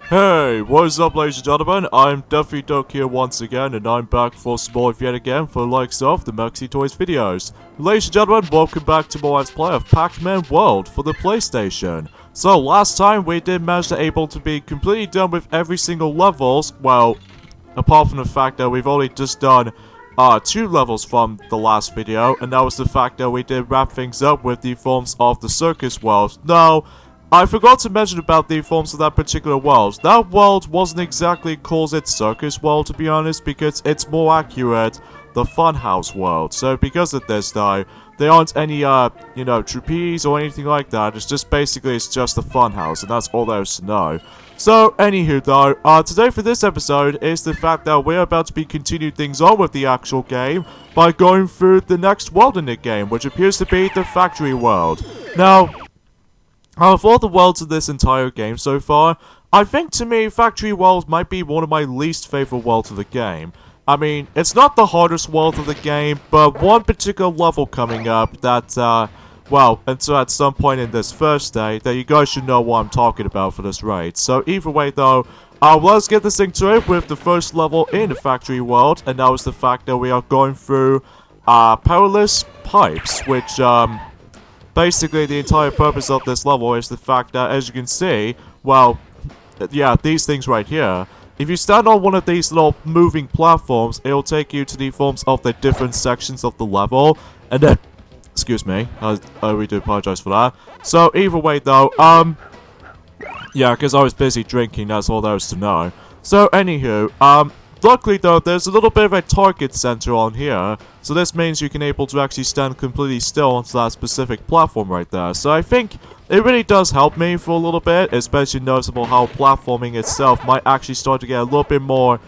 Hey, what is up ladies and gentlemen, I'm Duffy Duck here once again, and I'm back for some more yet again for the likes of the Maxi Toys videos. Ladies and gentlemen, welcome back to more Let's Play of Pac-Man World for the PlayStation. So last time we did manage to able to be completely done with every single levels, well, apart from the fact that we've only just done 2 levels from the last video, and that was the fact that we did wrap things up with the forms of the circus world. Now, I forgot to mention about the forms of that particular world. That world wasn't exactly called its circus world, to be honest, because it's more accurate, the funhouse world. So because of this, though, there aren't any, trapeze or anything like that. It's just basically, it's just the funhouse, and that's all there is to know. So, anywho, though, today for this episode is the fact that we're about to be continuing things on with the actual game by going through the next world in the game, which appears to be the factory world. Now, out of all the worlds of this entire game so far, I think to me Factory World might be one of my least favorite worlds of the game. I mean, it's not the hardest world of the game, but one particular level coming up that, until at some point in this first day, that you guys should know what I'm talking about for this raid. So either way though, let's get this thing to it with the first level in the Factory World, and that was the fact that we are going through, Perilous Pipes, which, basically, the entire purpose of this level is the fact that, as you can see, well, yeah, these things right here, if you stand on one of these little moving platforms, it'll take you to the forms of the different sections of the level, and then, excuse me, I really do apologize for that. So, either way, though, yeah, because I was busy drinking, that's all there is to know. So, anywho, luckily though, there's a little bit of a target center on here, so this means you can able to actually stand completely still onto that specific platform right there. So I think it really does help me for a little bit, especially noticeable how platforming itself might actually start to get a little bit more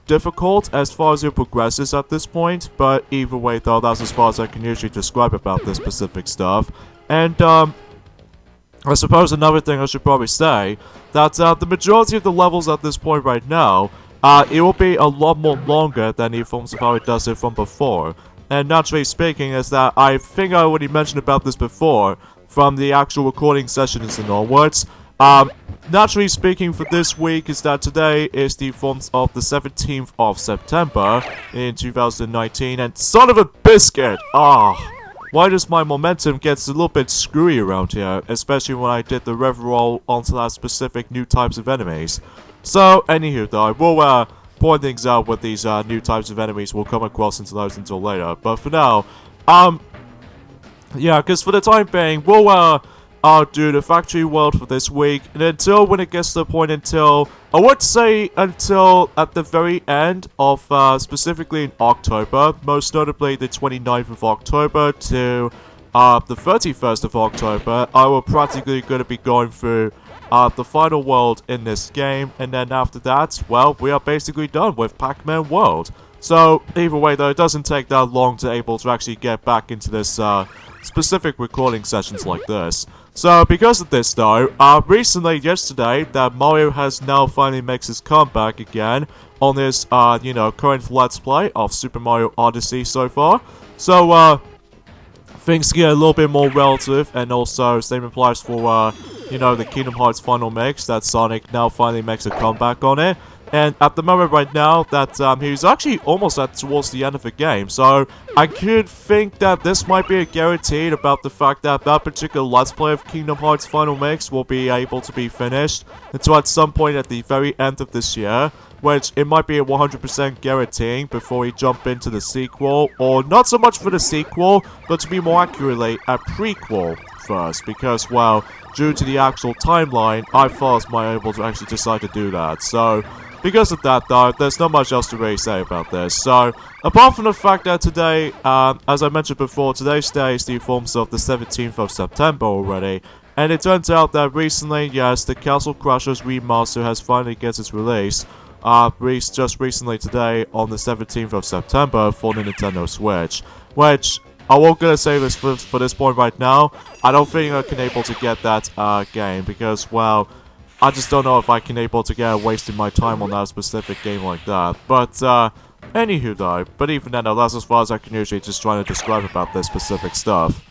difficult as far as it progresses at this point. But either way though, that's as far as I can usually describe about this specific stuff. And I suppose another thing I should probably say, that the majority of the levels at this point right now, it will be a lot more longer than the forms of how it does it from before. And naturally speaking is that I think I already mentioned about this before from the actual recording sessions and onwards. Naturally speaking for this week is that today is the forms of the 17th of September in 2019, and son of a biscuit! Why does my momentum get a little bit screwy around here, especially when I did the rev roll onto that specific new types of enemies. So, anywho though, we'll point things out with these new types of enemies. We'll come across into those until later. But for now, yeah, because for the time being, we'll do the factory world for this week. And until when it gets to the point until, I would say until at the very end of, specifically in October, most notably the 29th of October to the 31st of October, I will practically going to be going through the final world in this game, and then after that, well, we are basically done with Pac-Man World. So, either way though, it doesn't take that long to able to actually get back into this, specific recording sessions like this. So, because of this though, recently, yesterday, that Mario has now finally makes his comeback again on this, current Let's Play of Super Mario Odyssey so far. So, things get a little bit more relative, and also same applies for, the Kingdom Hearts final mix, that Sonic now finally makes a comeback on it. And at the moment right now, that he's actually almost towards the end of the game, so I could think that this might be a guaranteed about the fact that that particular Let's Play of Kingdom Hearts final mix will be able to be finished until at some point at the very end of this year, which it might be a 100% guaranteeing before we jump into the sequel, or not so much for the sequel, but to be more accurately, a prequel first, because, well, due to the actual timeline, I was able to actually decide to do that. So, because of that though, there's not much else to really say about this. So, apart from the fact that today, as I mentioned before, today's day is the forms of the 17th of September already, and it turns out that recently, yes, the Castle Crashers remaster has finally get its release, just recently today on the 17th of September for the Nintendo Switch, which I won't gonna say this for this point right now. I don't think I can able to get that game because, well, I just don't know if I can able to get wasting my time on that specific game like that. But anywho though, but even then, that's as far as I can usually just try to describe about this specific stuff.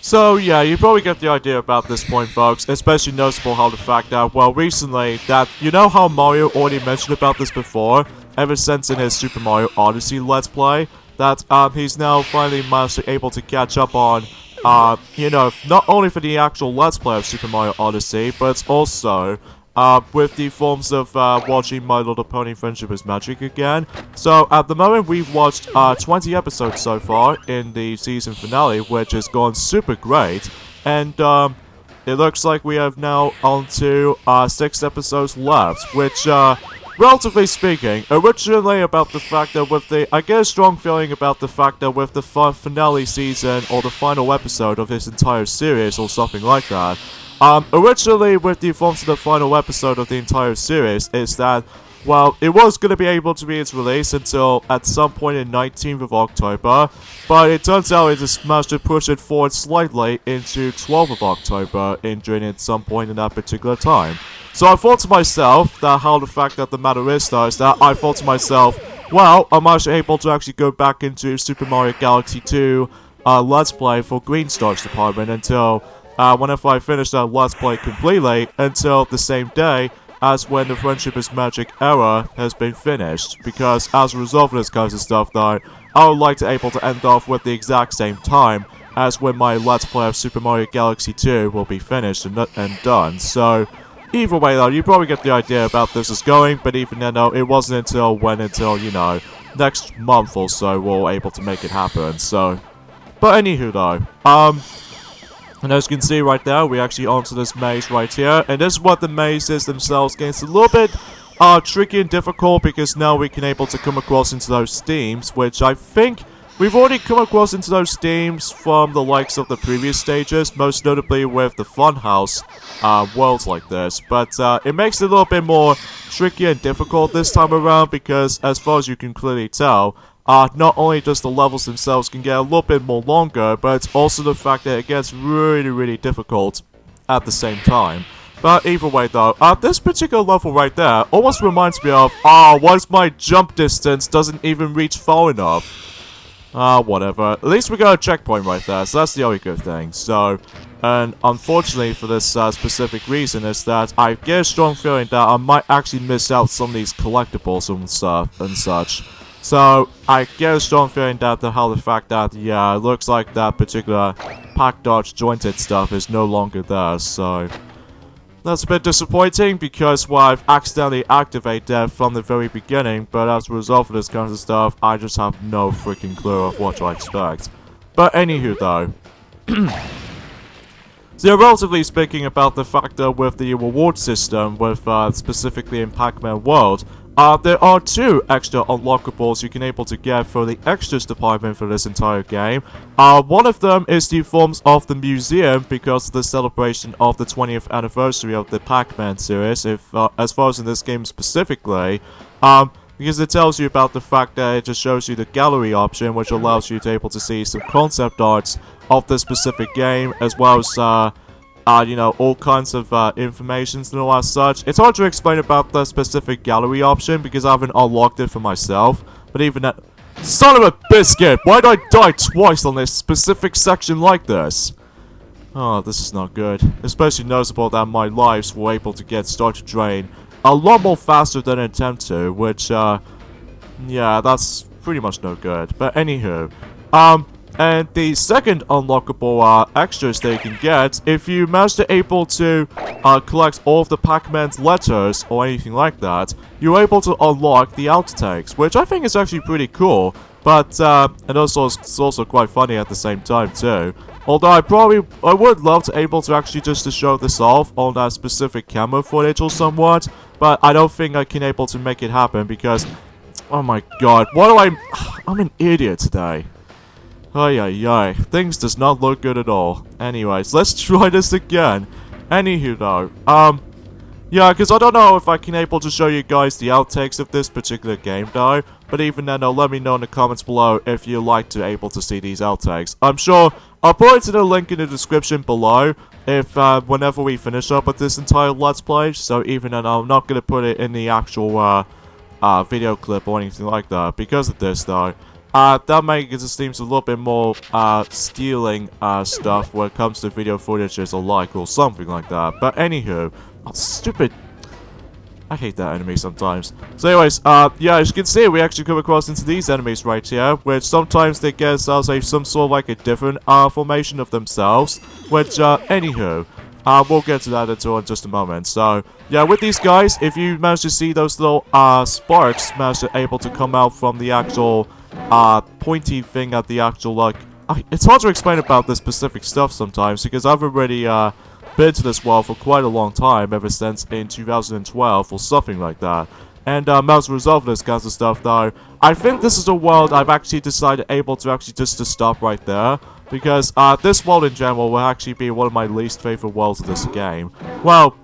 So yeah, you probably get the idea about this point, folks, especially noticeable how the fact that, well, recently, that, you know how Mario already mentioned about this before, ever since in his Super Mario Odyssey Let's Play, that, he's now finally managed to able to catch up on, you know, not only for the actual Let's Play of Super Mario Odyssey, but also, with the forms of, watching My Little Pony Friendship is Magic again. So, at the moment, we've watched, 20 episodes so far in the season finale, which has gone super great. And, it looks like we have now on to, 6 episodes left, which, relatively speaking, originally about the fact that with the, I get a strong feeling about the fact that with the finale season, or the final episode of this entire series, or something like that, originally with the forms of the final episode of the entire series is that, well, it was going to be able to be its release until at some point in 19th of October, but it turns out it just managed to push it forward slightly into 12th of October during at some point in that particular time. So I thought to myself that how the fact that the matter is though is that I thought to myself, well, I'm actually able to actually go back into Super Mario Galaxy 2 Let's Play for Green Star's department until whenever I finish that Let's Play completely until the same day as when the Friendship is Magic era has been finished. Because as a result of this kind of stuff though, I would like to able to end off with the exact same time as when my Let's Play of Super Mario Galaxy 2 will be finished and done. So, either way though, you probably get the idea about this is going, but even then though, it wasn't until, you know, next month or so we're able to make it happen, so. But anywho though, and as you can see right there, we actually onto this maze right here, and this is what the mazes themselves gets a little bit tricky and difficult because now we can able to come across into those themes, which I think we've already come across into those themes from the likes of the previous stages, most notably with the Funhouse worlds like this, but it makes it a little bit more tricky and difficult this time around because as far as you can clearly tell, not only just the levels themselves can get a little bit more longer, but it's also the fact that it gets really difficult at the same time. But either way though, this particular level right there almost reminds me of, what if my jump distance doesn't even reach far enough? Whatever. At least we got a checkpoint right there, so that's the only good thing. So, and unfortunately for this specific reason is that I get a strong feeling that I might actually miss out some of these collectibles and such. So, I get a strong feeling that the fact that, yeah, it looks like that particular Pac-Dodge jointed stuff is no longer there, so. That's a bit disappointing because, well, I've accidentally activated that from the very beginning, but as a result of this kind of stuff, I just have no freaking clue of what to expect. But anywho though. So relatively speaking about the fact that with the reward system, with specifically in Pac-Man World, there are 2 extra unlockables you can able to get for the extras department for this entire game. One of them is the forms of the museum because of the celebration of the 20th anniversary of the Pac-Man series, as far as in this game specifically. Because it tells you about the fact that it just shows you the gallery option, which allows you to able to see some concept arts of the specific game, as well as you know, all kinds of information and all that such. It's hard to explain about the specific gallery option because I haven't unlocked it for myself. But even that... Son of a biscuit! Why did I die twice on this specific section like this? Oh, this is not good. Especially noticeable that my lives were able to start to drain a lot more faster than I attempt to, which, yeah, that's pretty much no good. But anywho, and the second unlockable extras that you can get, if you manage to able to collect all of the Pac-Man's letters or anything like that, you're able to unlock the outtakes, which I think is actually pretty cool. But and also it's also quite funny at the same time too. Although I would love to able to actually just to show this off on that specific camera footage or somewhat, but I don't think I can able to make it happen because, oh my god, I'm an idiot today. Ay, things does not look good at all. Anyways, let's try this again. Anywho though, yeah, because I don't know if I can able to show you guys the outtakes of this particular game though, but even then let me know in the comments below if you'd like to able to see these outtakes. I'm sure I'll put the link in the description below if whenever we finish up with this entire Let's Play, so even then I'm not going to put it in the actual video clip or anything like that because of this though. that makes it seems a little bit more, stealing, stuff when it comes to video footages alike or something like that. But anywho, oh, stupid. I hate that enemy sometimes. So anyways, yeah, as you can see, we actually come across into these enemies right here, which sometimes they get themselves some sort of like a different, formation of themselves, which, anywho, we'll get to that in just a moment. So, yeah, with these guys, if you manage to see those little, sparks able to come out from the actual, pointy thing at the actual, like, it's hard to explain about this specific stuff sometimes, because I've already, been to this world for quite a long time, ever since in 2012 or something like that. And as a result of this kinds of stuff, though, I think this is a world I've actually decided to stop right there, because this world in general will actually be one of my least favorite worlds of this game. Well,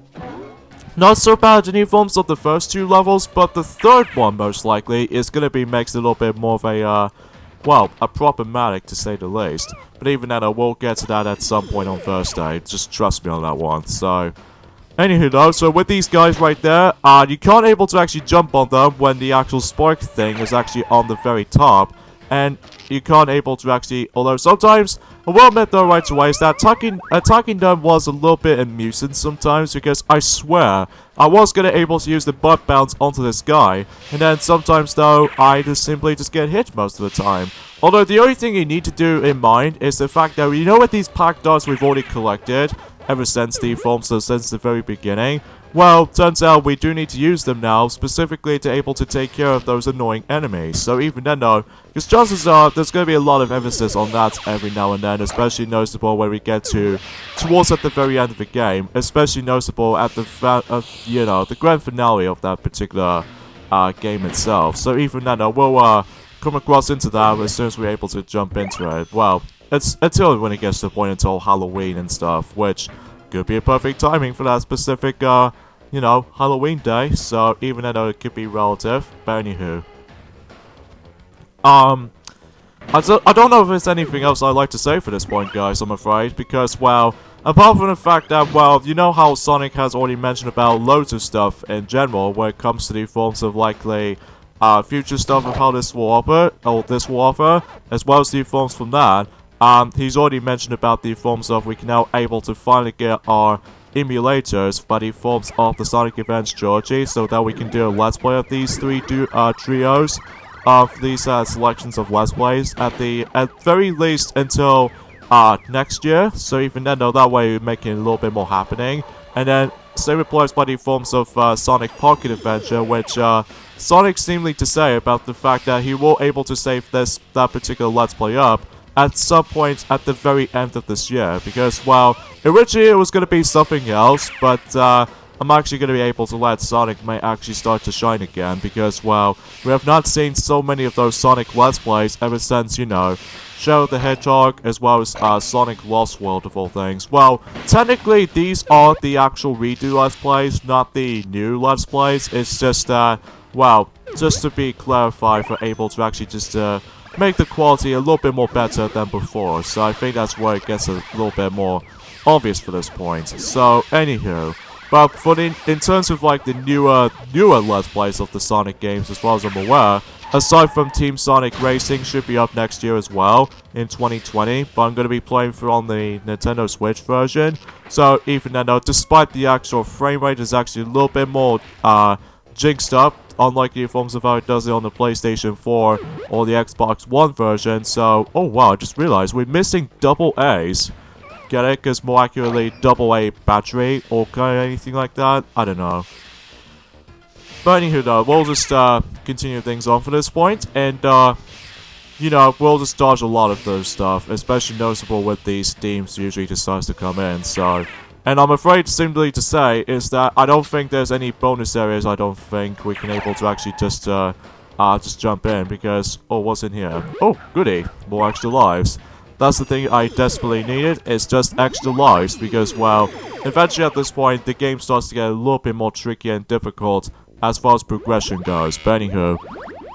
not so bad in any forms of the first two levels, but the third one most likely is gonna makes it a little bit more of a well, a problematic to say the least. But even then, I will get to that at some point on Thursday. Just trust me on that one. So, anywho though, so with these guys right there, you can't able to actually jump on them when the actual spark thing is actually on the very top. And you can't able to actually, although sometimes, I will admit though right away, is that attacking them was a little bit amusing sometimes, because I swear, I was gonna able to use the butt bounce onto this guy, and then sometimes though, I just simply get hit most of the time. Although the only thing you need to do in mind is the fact that, you know, with these pack dots we've already collected, ever since the since the very beginning, well, turns out we do need to use them now, specifically to able to take care of those annoying enemies. So even then though, because chances are there's going to be a lot of emphasis on that every now and then, especially noticeable when we get towards at the very end of the game, especially noticeable at the you know, the grand finale of that particular game itself. So even then though, we'll come across into that as soon as we're able to jump into it. Well, it's until when it gets to the point until Halloween and stuff, which could be a perfect timing for that specific you know, Halloween day, so even though it could be relative, but anywho. I don't know if there's anything else I'd like to say for this point, guys, I'm afraid, because, well, apart from the fact that, well, you know how Sonic has already mentioned about loads of stuff in general when it comes to the forms of likely, future stuff of how this will offer, as well as the forms from that, he's already mentioned about the forms of we can now able to finally get our emulators by the forms of the Sonic Advance trilogy, so that we can do a Let's Play of these three trios of these selections of Let's Plays at very least until next year. So even then though, that way we're making it a little bit more happening. And then same applies by the forms of Sonic Pocket Adventure, which Sonic seemingly to say about the fact that he will able to save that particular Let's Play up at some point at the very end of this year, because, well, originally it was going to be something else, but I'm actually going to be able to let Sonic may actually start to shine again, because, well, we have not seen so many of those Sonic Let's Plays ever since, you know, Shadow the Hedgehog, as well as Sonic Lost World of all things. Well, technically these are the actual redo Let's Plays, not the new Let's Plays. It's just, well, just to be clarified, for able to actually just, make the quality a little bit more better than before, so I think that's where it gets a little bit more obvious for this point. So, anywho, but for in terms of like the newer Let's Plays of the Sonic games, as far as I'm aware, aside from Team Sonic Racing should be up next year as well, in 2020, but I'm going to be playing through on the Nintendo Switch version, so even then though, despite the actual frame rate is actually a little bit more, jinxed up, unlike the forms of how it does it on the PlayStation 4 or the Xbox One version. So, oh wow, I just realized we're missing double A's. Get it? Because more accurately, double A battery or kind of anything like that. I don't know. But anywho though, we'll just continue things on for this point, and you know, we'll just dodge a lot of those stuff, especially noticeable with these themes usually decides to come in, so. And I'm afraid simply to say is that I don't think there's any bonus areas I don't think we can able to actually just jump in, because, oh, what's in here? Oh, goody, more extra lives. That's the thing I desperately needed, it's just extra lives, because, well, eventually at this point the game starts to get a little bit more tricky and difficult as far as progression goes, but anywho.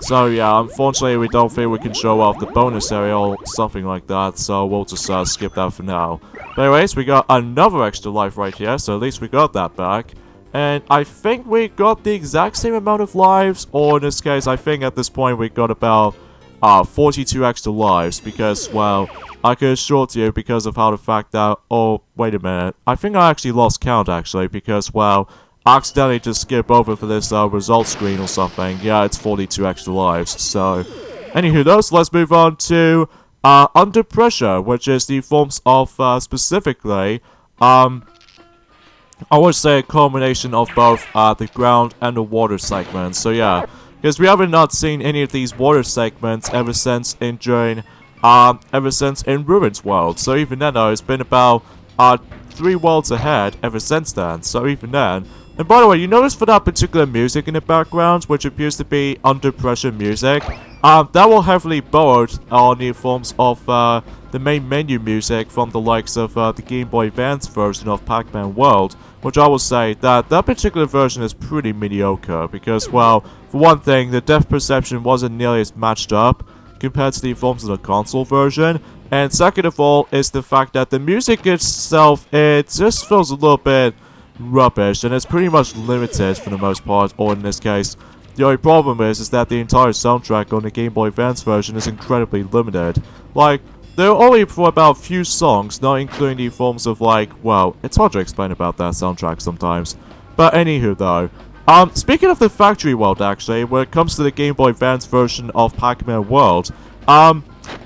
So yeah, unfortunately we don't think we can show off the bonus area or something like that, so we'll just skip that for now. But anyways, we got another extra life right here, so at least we got that back. And I think we got the exact same amount of lives, or in this case, I think at this point we got about 42 extra lives because, well, I can assure you because of how the fact that, oh, wait a minute, I think I actually lost count actually because, well, I accidentally just skip over for this result screen or something. Yeah, it's 42 extra lives. So, anywho, those, let's move on to Under Pressure, which is the forms of specifically, I would say a combination of both the ground and the water segments. So yeah, because we haven't not seen any of these water segments ever since in Ruins World. So even then, though, it's been about 3 worlds ahead ever since then. So even then. And by the way, you notice for that particular music in the background, which appears to be Under Pressure music, that will heavily borrowed on the forms of the main menu music from the likes of the Game Boy Advance version of Pac-Man World, which I will say that that particular version is pretty mediocre because, well, for one thing, the depth perception wasn't nearly as matched up compared to the forms of the console version, and second of all is the fact that the music itself, it just feels a little bit rubbish, and it's pretty much limited for the most part, or in this case, the only problem is that the entire soundtrack on the Game Boy Advance version is incredibly limited. Like, there are only for about few songs, not including the forms of like, well, it's hard to explain about that soundtrack sometimes. But anywho though, speaking of the factory world actually, when it comes to the Game Boy Advance version of Pac-Man World,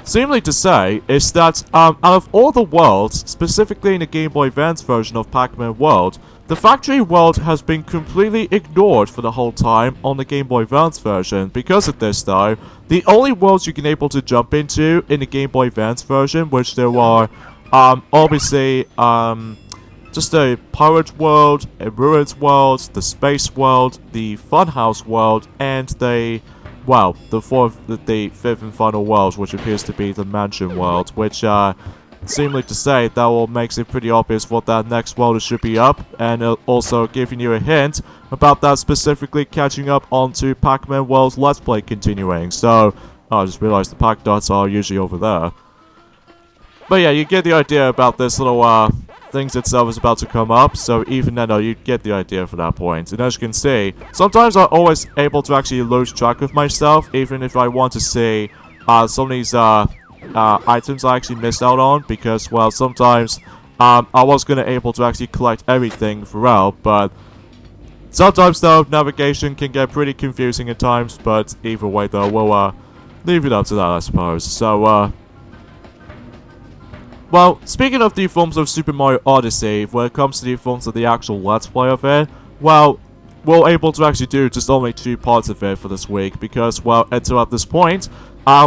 seemingly to say, is that, out of all the worlds, specifically in the Game Boy Advance version of Pac-Man World, the factory world has been completely ignored for the whole time on the Game Boy Advance version. Because of this though, the only worlds you can able to jump into in the Game Boy Advance version, which there are, obviously, just a Pirate World, a Ruins World, the Space World, the Funhouse World, and the, well, the fifth and final world, which appears to be the Mansion World, which, seemingly to say, that will makes it pretty obvious what that next world should be up, and also giving you a hint about that specifically catching up onto Pac-Man World's Let's Play continuing. So, oh, I just realized the Pac dots are usually over there. But yeah, you get the idea about this little, things itself is about to come up, so even then, you get the idea for that point. And as you can see, sometimes I'm always able to actually lose track of myself, even if I want to see, some of these, items I actually missed out on, because, well, sometimes, I was gonna able to actually collect everything throughout, but sometimes, though, navigation can get pretty confusing at times, but either way, though, we'll, leave it up to that, I suppose. So, well, speaking of the forms of Super Mario Odyssey, when it comes to the forms of the actual Let's Play of it, well, we're able to actually do just only 2 parts of it for this week, because, well, until at this point,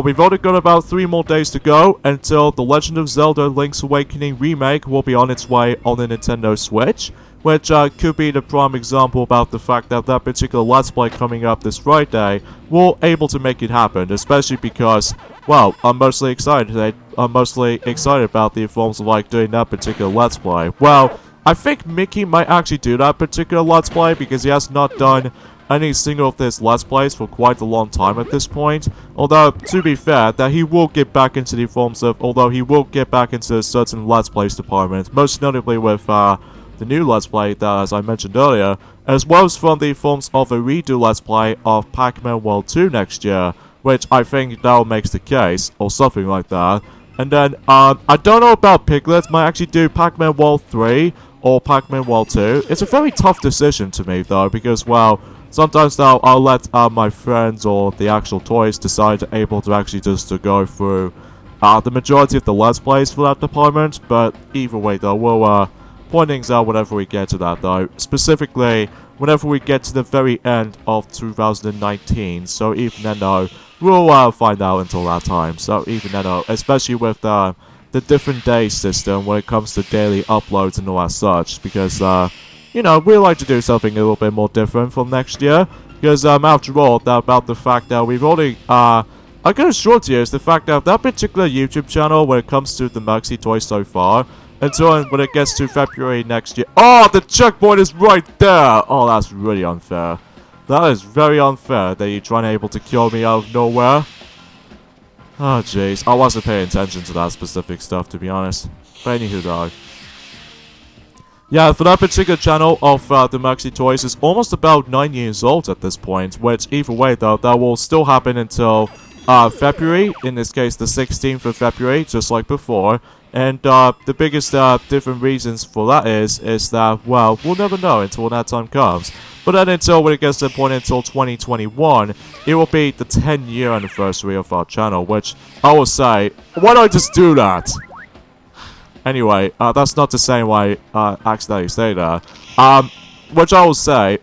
we've only got about 3 more days to go until The Legend of Zelda Link's Awakening Remake will be on its way on the Nintendo Switch, which could be the prime example about the fact that that particular Let's Play coming up this Friday will able to make it happen, especially because, well, I'm mostly excited about the forms of like doing that particular Let's Play. Well, I think Mickey might actually do that particular Let's Play because he has not done any single of his Let's Plays for quite a long time at this point. Although, to be fair, that he will get back into the forms of, he will get back into a certain Let's Plays department, most notably with, the new Let's Play that, as I mentioned earlier, as well as from the forms of a redo Let's Play of Pac-Man World 2 next year, which I think now makes the case, or something like that. And then, I don't know about Piglet, might actually do Pac-Man World 3, or Pac-Man World 2. It's a very tough decision to me, though, because, well, sometimes though I'll let my friends or the actual toys decide to able to actually just to go through the majority of the Let's Plays for that department, but either way though, we'll point things out whenever we get to that though, specifically whenever we get to the very end of 2019, so even then though, we'll find out until that time, so even then though, especially with the different day system when it comes to daily uploads and all that such, because you know, we like to do something a little bit more different from next year, because, after all, about the fact that we've already, I can assure you is the fact that that particular YouTube channel, when it comes to the Maxi Toys so far, until when it gets to February next year, oh, the checkpoint is right there! Oh, that's really unfair. That is very unfair that you're trying to able to kill me out of nowhere. Oh, jeez, I wasn't paying attention to that specific stuff, to be honest. But anywho, though. Yeah, for that particular channel of the Maxi Toys is almost about 9 years old at this point, which either way though, that will still happen until February, in this case the 16th of February, just like before. And the biggest different reasons for that is that, well, we'll never know until that time comes. But then until when it gets to the point until 2021, it will be the 10-year anniversary of our channel, which I will say, why don't I just do that? Anyway, that's not to say why I accidentally say that. Which I will say,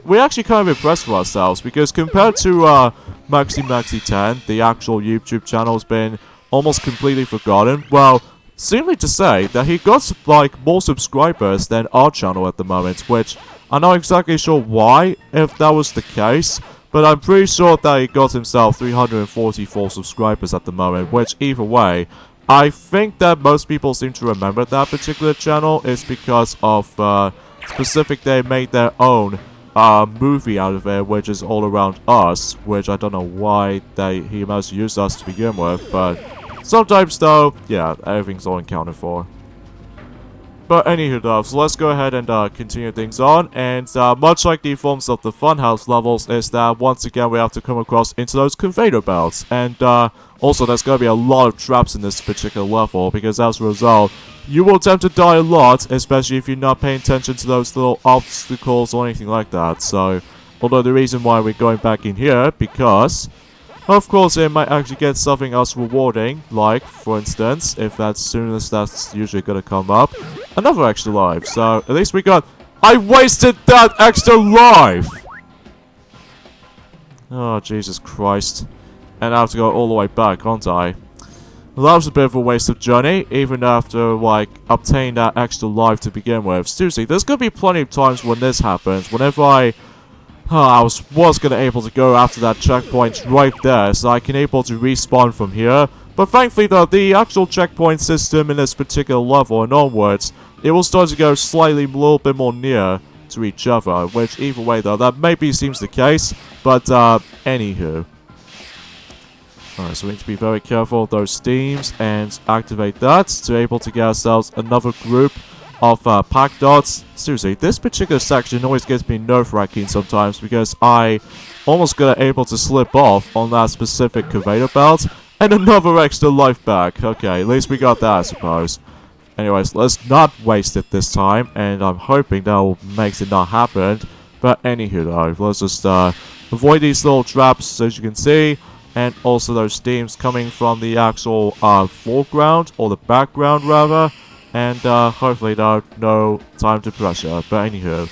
we're actually kind of impressed with ourselves, because compared to Maxi 10, the actual YouTube channel has been almost completely forgotten. Well, seemingly to say that he got like more subscribers than our channel at the moment, which I'm not exactly sure why, if that was the case, but I'm pretty sure that he got himself 344 subscribers at the moment, which either way, I think that most people seem to remember that particular channel is because of specific they made their own movie out of it, which is all around us, which I don't know why he managed to use us to begin with, but sometimes though, yeah, everything's all accounted for. But anywho though, so let's go ahead and continue things on, and much like the forms of the funhouse levels, is that once again we have to come across into those conveyor belts, and also there's going to be a lot of traps in this particular level, because as a result, you will tend to die a lot, especially if you're not paying attention to those little obstacles or anything like that. So, although the reason why we're going back in here, because of course it might actually get something else rewarding, like, for instance, if that's soon as that's usually gonna come up, another extra life. So, at least we got... I wasted that extra life! Oh, Jesus Christ. And I have to go all the way back, aren't I? Well, that was a bit of a waste of journey, even after, like, obtaining that extra life to begin with. Seriously, there's gonna be plenty of times when this happens, whenever I was gonna able to go after that checkpoint right there, so I can able to respawn from here. But thankfully though, the actual checkpoint system in this particular level and onwards, it will start to go slightly a little bit more near to each other, which either way though, that maybe seems the case, but anywho. Alright, so we need to be very careful of those steams and activate that to be able to get ourselves another group of pack dots. Seriously, this particular section always gets me nerve-wracking sometimes, because I almost got able to slip off on that specific conveyor belt, and another extra life back. Okay, at least we got that, I suppose. Anyways, let's not waste it this time, and I'm hoping that makes it not happen. But anywho though, let's just avoid these little traps, as you can see, and also those steams coming from the actual foreground, or the background rather. And hopefully no time to pressure, but anywho.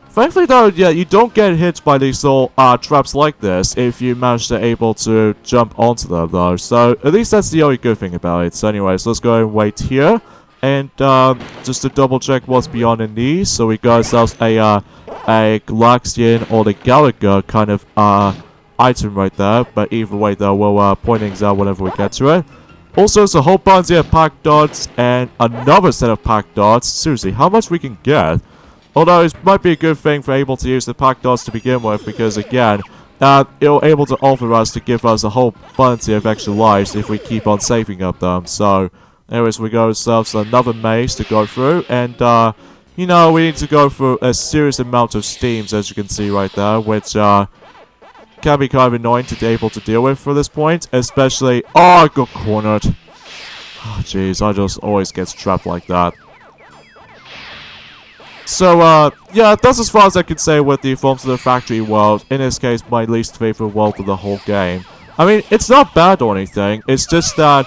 Thankfully though, yeah, you don't get hit by these little traps like this if you manage to able to jump onto them though. So at least that's the only good thing about it. So anyways, let's go and wait here. And just to double check what's beyond in these. So we got ourselves a Galaxian or the Galaga kind of item right there. But either way though, we'll point things out whenever we get to it. Also, there's a whole bunch of pack dots and another set of pack dots. Seriously, how much we can get? Although it might be a good thing for able to use the pack dots to begin with, because again, it'll able to offer us to give us a whole bunch of extra lives if we keep on saving up them. So, anyways, we got ourselves another maze to go through, and you know, we need to go through a serious amount of steams, as you can see right there, which can be kind of annoying to be able to deal with for this point, especially... Oh, I got cornered. Oh, jeez, I just always get trapped like that. So, yeah, that's as far as I can say with the Forms of the Factory world. In this case, my least favorite world of the whole game. I mean, it's not bad or anything, it's just that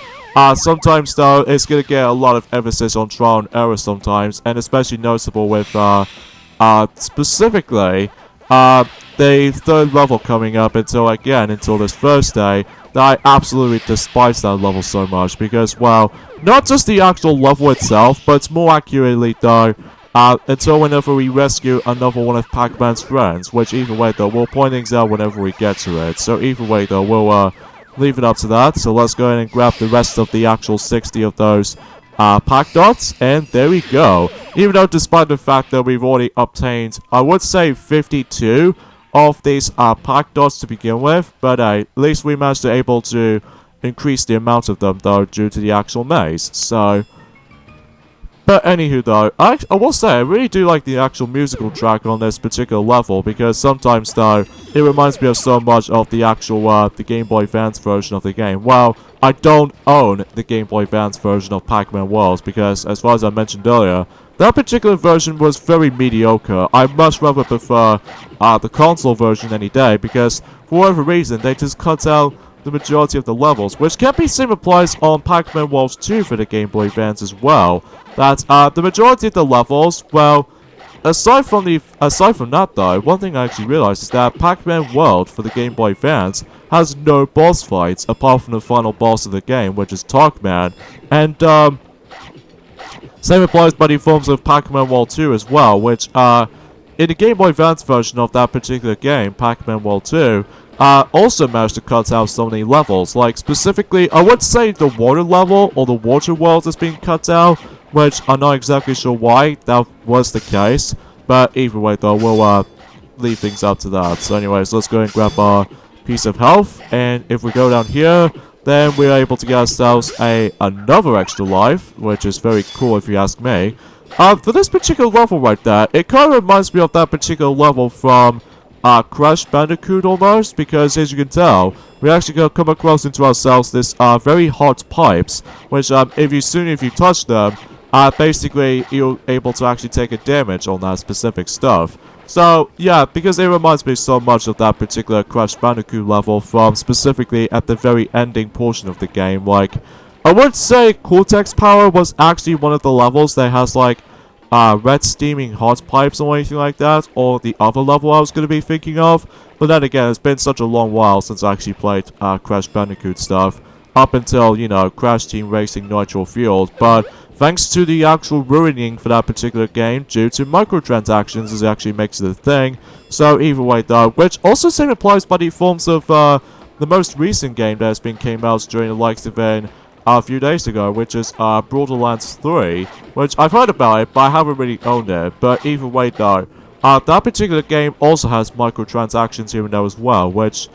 sometimes, though, it's gonna get a lot of emphasis on trial and error sometimes, and especially noticeable with, specifically, the third level coming up until this Thursday, that I absolutely despise that level so much, because, well, not just the actual level itself, but more accurately, though, until whenever we rescue another one of Pac-Man's friends, which either way, though, we'll point things out whenever we get to it. So either way, though, we'll, leave it up to that. So let's go ahead and grab the rest of the actual 60 of those pack dots, and there we go. Even though despite the fact that we've already obtained, I would say 52 of these pack dots to begin with, but at least we managed to able to increase the amount of them though due to the actual maze. So But anywho though, I will say I really do like the actual musical track on this particular level, because sometimes though, it reminds me of so much of the actual, the Game Boy Advance version of the game. Well, I don't own the Game Boy Advance version of Pac-Man World, because as far as I mentioned earlier, that particular version was very mediocre. I much rather prefer, the console version any day, because for whatever reason, they just cut out the majority of the levels, which can be same applies on Pac-Man World 2 for the Game Boy Advance as well. That, the majority of the levels, well, aside from that though, one thing I actually realized is that Pac-Man World for the Game Boy Advance has no boss fights apart from the final boss of the game, which is Pac-Man, and same applies by the forms of Pac-Man World 2 as well, which in the Game Boy Advance version of that particular game, Pac-Man World 2, also managed to cut out so many levels. Like, specifically, I would say the water level, or the water world is being cut out, which I'm not exactly sure why that was the case. But either way, though, we'll, leave things up to that. So anyways, let's go and grab our piece of health, and if we go down here, then we're able to get ourselves another extra life, which is very cool if you ask me. For this particular level right there, it kind of reminds me of that particular level from Crash Bandicoot almost, because as you can tell, we actually gonna come across into ourselves this very hot pipes, which if you touch them, basically you're able to actually take a damage on that specific stuff. So yeah, because it reminds me so much of that particular Crash Bandicoot level from specifically at the very ending portion of the game. Like, I would say Cortex Power was actually one of the levels that has like red steaming hot pipes or anything like that, or the other level I was going to be thinking of. But then again, it's been such a long while since I actually played Crash Bandicoot stuff, up until, you know, Crash Team Racing Nitro Fueled. But thanks to the actual ruining for that particular game due to microtransactions, it actually makes it a thing. So either way though, which also same applies by the forms of the most recent game that has been came out during the likes of a few days ago, which is Borderlands 3, which I've heard about it, but I haven't really owned it. But either way though, that particular game also has microtransactions here and there as well, which,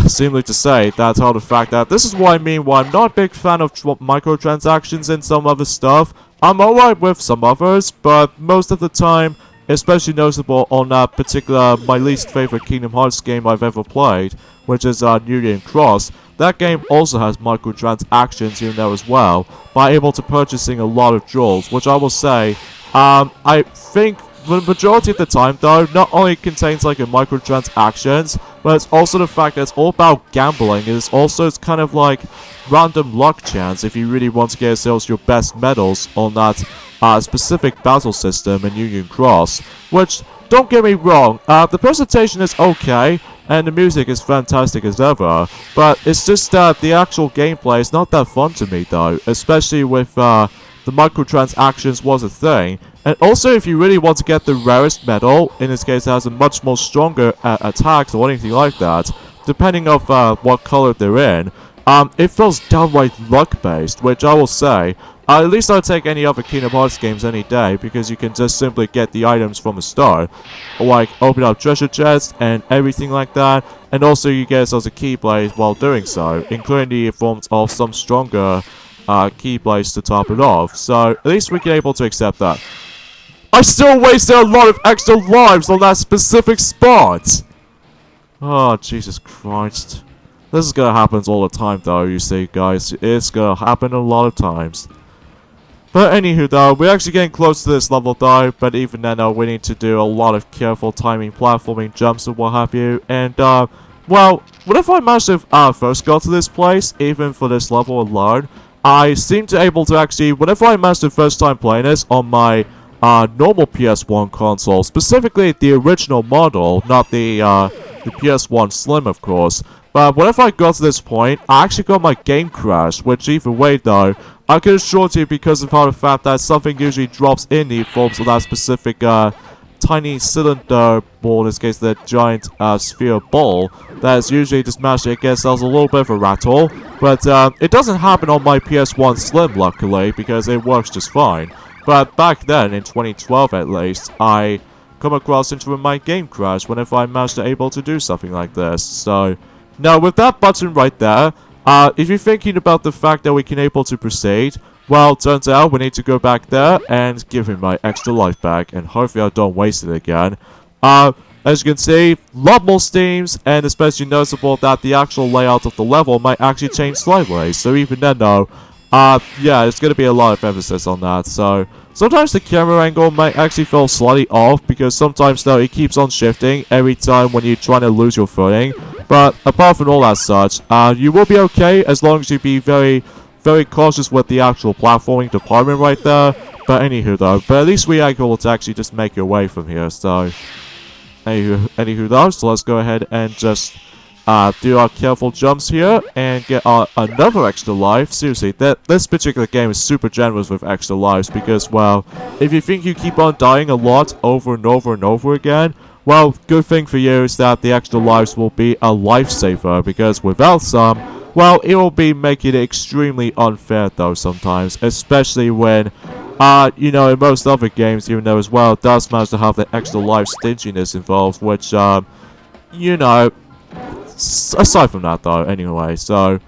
seemingly to say, that's how the fact that this is what I mean why I'm not a big fan of microtransactions and some other stuff. I'm alright with some others, but most of the time, especially noticeable on that particular, my least favorite Kingdom Hearts game I've ever played, which is Union Cross. That game also has microtransactions here and there as well, by able to purchasing a lot of jewels, which I will say, I think the majority of the time though, not only contains like a microtransactions, but it's also the fact that it's all about gambling. It's kind of like random luck chance if you really want to get yourselves your best medals on that specific battle system in Union Cross. Which, don't get me wrong, the presentation is okay, and the music is fantastic as ever, but it's just that the actual gameplay is not that fun to me though, especially with the microtransactions was a thing. And also, if you really want to get the rarest medal, in this case it has a much more stronger attacks or anything like that, depending on what color they're in, it feels downright luck-based, which I will say, at least I'll take any other Kingdom Hearts games any day, because you can just simply get the items from the start, like open up treasure chests and everything like that, and also you get yourselves a Keyblade while doing so, including the forms of some stronger Keyblades to top it off, so at least we can able to accept that. I still wasted a lot of extra lives on that specific spot! Oh, Jesus Christ. This is gonna happen all the time though, you see guys, it's gonna happen a lot of times. But anywho though, we're actually getting close to this level though, but even then we need to do a lot of careful timing platforming jumps and what have you, and well, whenever I managed to first got to this place, even for this level alone, I seem to able to actually, whenever I managed to first time playing this on my normal PS1 console, specifically the original model, not the PS1 Slim of course, but whenever I got to this point, I actually got my game crashed, which either way though, I can assure you because of how the fact that something usually drops in the forms of that specific tiny cylinder ball, in this case the giant sphere ball, that is usually just managed to get us a little bit of a rattle, but it doesn't happen on my PS1 Slim luckily, because it works just fine. But back then, in 2012 at least, I come across into my game crash whenever I managed to able to do something like this. So, now with that button right there, if you're thinking about the fact that we can able to proceed, well, turns out we need to go back there and give him my extra life back, and hopefully I don't waste it again. As you can see, a lot more steams, and especially noticeable that the actual layout of the level might actually change slightly. So even then though, yeah, there's going to be a lot of emphasis on that. So sometimes the camera angle might actually feel slightly off, because sometimes though it keeps on shifting every time when you're trying to lose your footing. But apart from all that such, you will be okay as long as you be very cautious with the actual platforming department right there. But anywho though, but at least we are able to actually just make our way from here. So anywho though, so let's go ahead and just do our careful jumps here and get another extra life. Seriously, this particular game is super generous with extra lives, because, well, if you think you keep on dying a lot over and over and over again, well, good thing for you is that the extra lives will be a lifesaver, because without some, well, it will be making it extremely unfair though sometimes, especially when, you know, in most other games, even though as well, it does manage to have the extra life stinginess involved, which, you know, aside from that though, anyway, so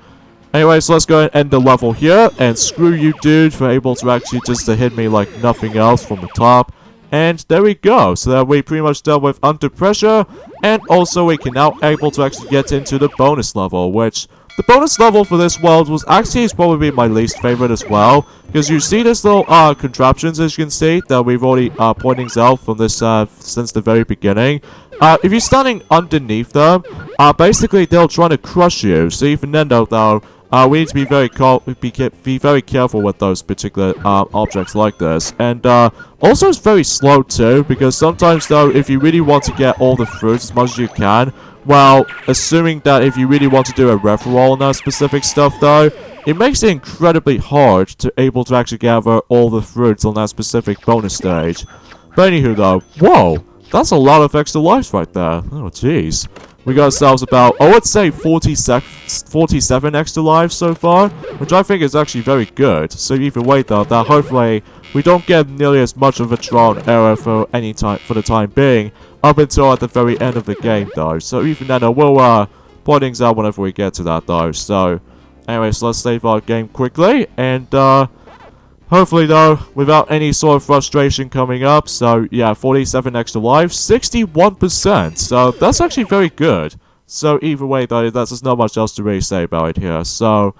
let's go and end the level here, and screw you dude for able to actually just hit me like nothing else from the top. And there we go, so that we pretty much dealt with Under Pressure, and also we can now able to actually get into the bonus level, which the bonus level for this world was actually probably my least favorite as well, because you see this little contraptions, as you can see, that we've already pointing out from this since the very beginning. If you're standing underneath them, basically they'll try to crush you. So even then though, we need to be very careful with those particular objects like this. And also it's very slow too, because sometimes though, if you really want to get all the fruits as much as you can, well, assuming that if you really want to do a referral on that specific stuff though, it makes it incredibly hard to able to actually gather all the fruits on that specific bonus stage. But anywho though, whoa, that's a lot of extra lives right there. Oh jeez. We got ourselves about, I would say 47 extra lives so far, which I think is actually very good. So either way though, that hopefully we don't get nearly as much of a trial and error for the time being, up until at the very end of the game though. So even then, we'll point things out whenever we get to that though. So anyway, so let's save our game quickly, and hopefully though, without any sort of frustration coming up. So yeah, 47 extra lives, 61%. So that's actually very good. So either way though, there's not much else to really say about it here. So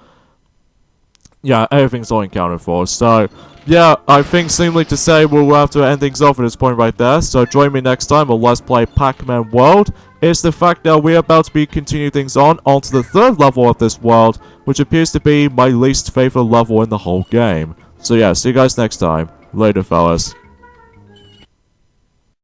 yeah, everything's all accounted for. So yeah, I think seemingly to say we'll have to end things off at this point right there. So join me next time on Let's Play Pac-Man World. It's the fact that we're about to be continuing things onto the third level of this world, which appears to be my least favorite level in the whole game. So yeah, see you guys next time. Later, fellas.